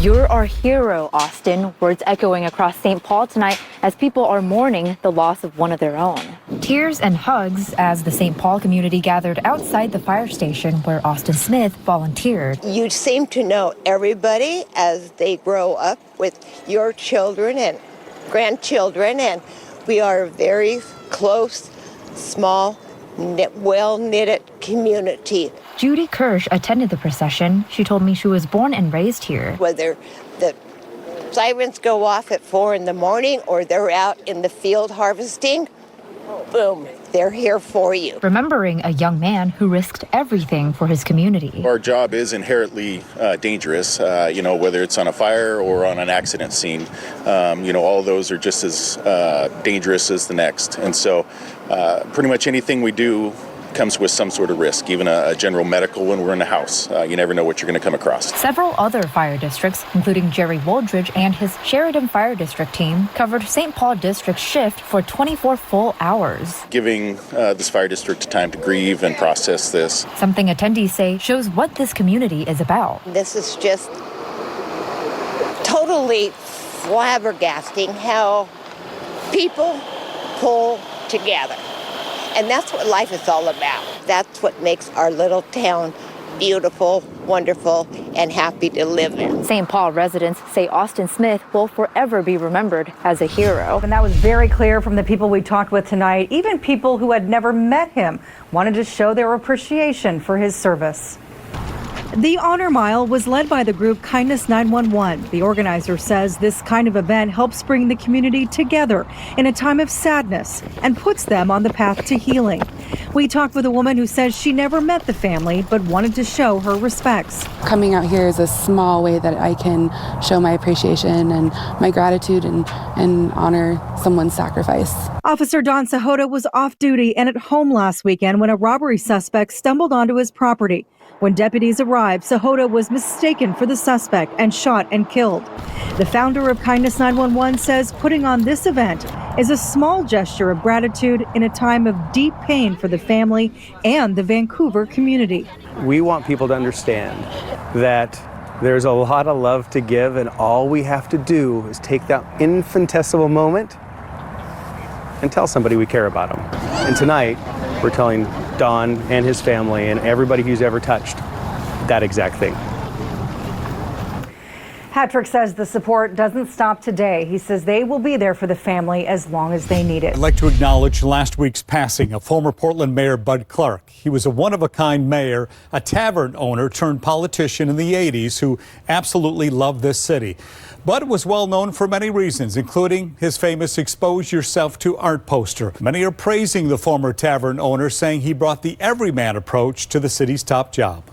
You're our hero, Austin. Words echoing across St. Paul tonight as people are mourning the loss of one of their own. Tears and hugs as the St. Paul community gathered outside the fire station where Austin Smith volunteered. You seem to know everybody as they grow up with your children and grandchildren, and we are a very close, small, well-knitted community. Judy Kirsch attended the procession. She told me she was born and raised here. Whether the sirens go off at 4 in the morning or they're out in the field harvesting, boom, they're here for you. Remembering a young man who risked everything for his community. Our job is inherently dangerous, whether it's on a fire or on an accident scene. All those are just as dangerous as the next. And so pretty much anything we do comes with some sort of risk, even a general medical when we're in the house. You never know what you're going to come across. Several other fire districts, including Jerry Wooldridge and his Sheridan Fire District team, covered St. Paul District's shift for 24 full hours. Giving this fire district time to grieve and process this. Something attendees say shows what this community is about. This is just totally flabbergasting how people pull together. And that's what life is all about. That's what makes our little town beautiful, wonderful, and happy to live in. St. Paul residents say Austin Smith will forever be remembered as a hero. And that was very clear from the people we talked with tonight. Even people who had never met him wanted to show their appreciation for his service. The Honor Mile was led by the group Kindness 911. The organizer says this kind of event helps bring the community together in a time of sadness and puts them on the path to healing. We talked with a woman who says she never met the family but wanted to show her respects. Coming out here is a small way that I can show my appreciation and my gratitude and honor someone's sacrifice. Officer Don Sahota was off duty and at home last weekend when a robbery suspect stumbled onto his property. When deputies arrived, Sahota was mistaken for the suspect and shot and killed. The founder of Kindness 911 says putting on this event is a small gesture of gratitude in a time of deep pain for the family and the Vancouver community. We want people to understand that there's a lot of love to give, and all we have to do is take that infinitesimal moment and tell somebody we care about them. And tonight, we're telling Don and his family and everybody who's ever touched that exact thing. Patrick says the support doesn't stop today. He says they will be there for the family as long as they need it. I'd like to acknowledge last week's passing of former Portland Mayor Bud Clark. He was a one-of-a-kind mayor, a tavern owner turned politician in the 80s who absolutely loved this city. Bud was well known for many reasons, including his famous Expose Yourself to Art poster. Many are praising the former tavern owner, saying he brought the everyman approach to the city's top job.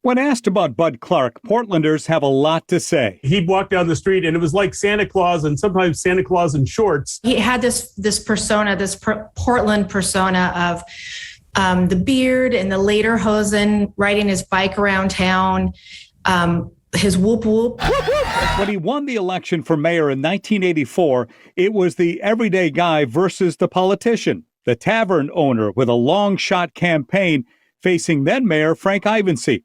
When asked about Bud Clark, Portlanders have a lot to say. He'd walk down the street and it was like Santa Claus, and sometimes Santa Claus in shorts. He had this persona, Portland persona of the beard and the lederhosen, riding his bike around town, his whoop whoop. When he won the election for mayor in 1984, it was the everyday guy versus the politician, the tavern owner with a long shot campaign facing then Mayor Frank Ivancy.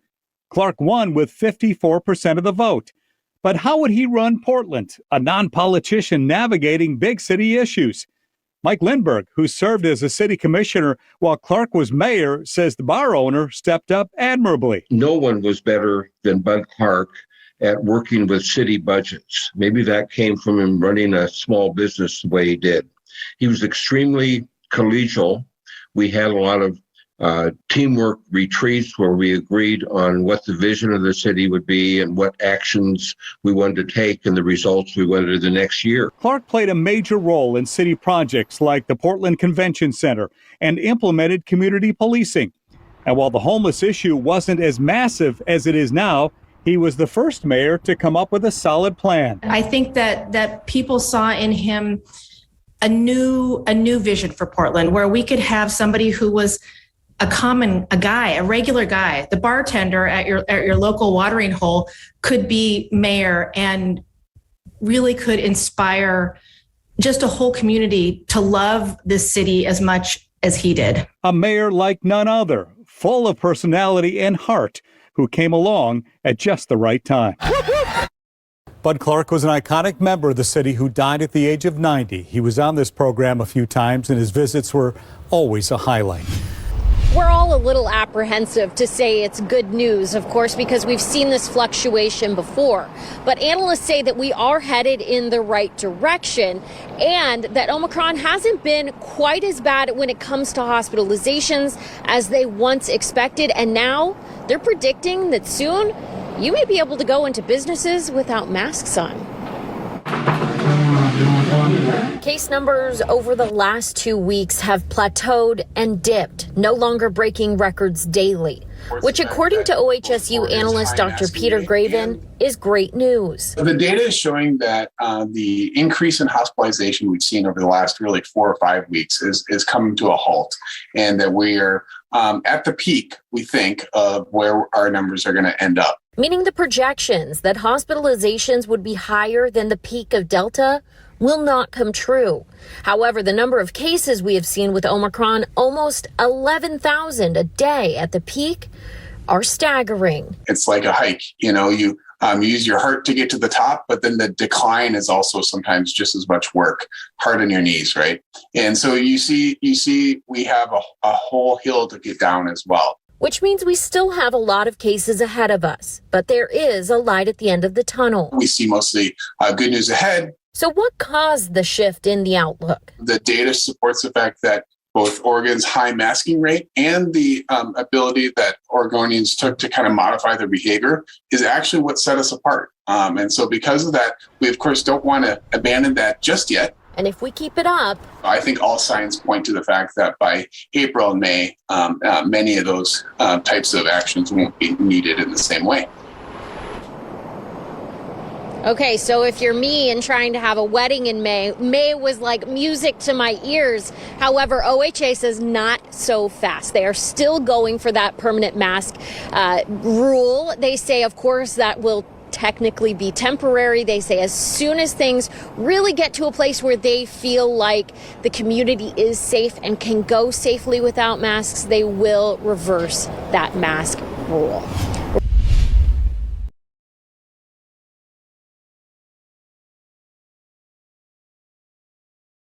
Clark won with 54% of the vote. But how would he run Portland, a non-politician navigating big city issues? Mike Lindbergh, who served as a city commissioner while Clark was mayor, says the bar owner stepped up admirably. No one was better than Bud Clark at working with city budgets. Maybe that came from him running a small business the way he did. He was extremely collegial. We had a lot of teamwork retreats where we agreed on what the vision of the city would be and what actions we wanted to take and the results we wanted the next year. Clark played a major role in city projects like the Portland Convention Center and implemented community policing. And while the homeless issue wasn't as massive as it is now, he was the first mayor to come up with a solid plan. I think that people saw in him a new vision for Portland, where we could have somebody who was a regular guy. The bartender at your local watering hole could be mayor and really could inspire just a whole community to love this city as much as he did. A mayor like none other, full of personality and heart, who came along at just the right time. Bud Clark was an iconic member of the city who died at the age of 90. He was on this program a few times, and his visits were always a highlight. We're all a little apprehensive to say it's good news, of course, because we've seen this fluctuation before. But analysts say that we are headed in the right direction and that Omicron hasn't been quite as bad when it comes to hospitalizations as they once expected. And now they're predicting that soon you may be able to go into businesses without masks on. Case numbers over the last 2 weeks have plateaued and dipped, no longer breaking records daily, which, according to OHSU analyst Dr. Peter Graven, is great news. The data is showing that the increase in hospitalization we've seen over the last really 4 or 5 weeks is coming to a halt, and that we are at the peak, we think, of where our numbers are going to end up. Meaning the projections that hospitalizations would be higher than the peak of Delta will not come true. However, the number of cases we have seen with Omicron, almost 11,000 a day at the peak, are staggering. It's like a hike. You use your heart to get to the top, but then the decline is also sometimes just as much work, hard on your knees, right? And so you see we have a whole hill to get down as well. Which means we still have a lot of cases ahead of us, but there is a light at the end of the tunnel. We see mostly good news ahead. So what caused the shift in the outlook? The data supports the fact that both Oregon's high masking rate and the ability that Oregonians took to kind of modify their behavior is actually what set us apart. And so because of that, we of course don't want to abandon that just yet. And if we keep it up, I think all signs point to the fact that by April and May, many of those types of actions won't be needed in the same way. Okay, so if you're me and trying to have a wedding in May was like music to my ears. However, OHA says not so fast. They are still going for that permanent mask rule. They say, of course, that will technically be temporary. They say as soon as things really get to a place where they feel like the community is safe and can go safely without masks, they will reverse that mask rule.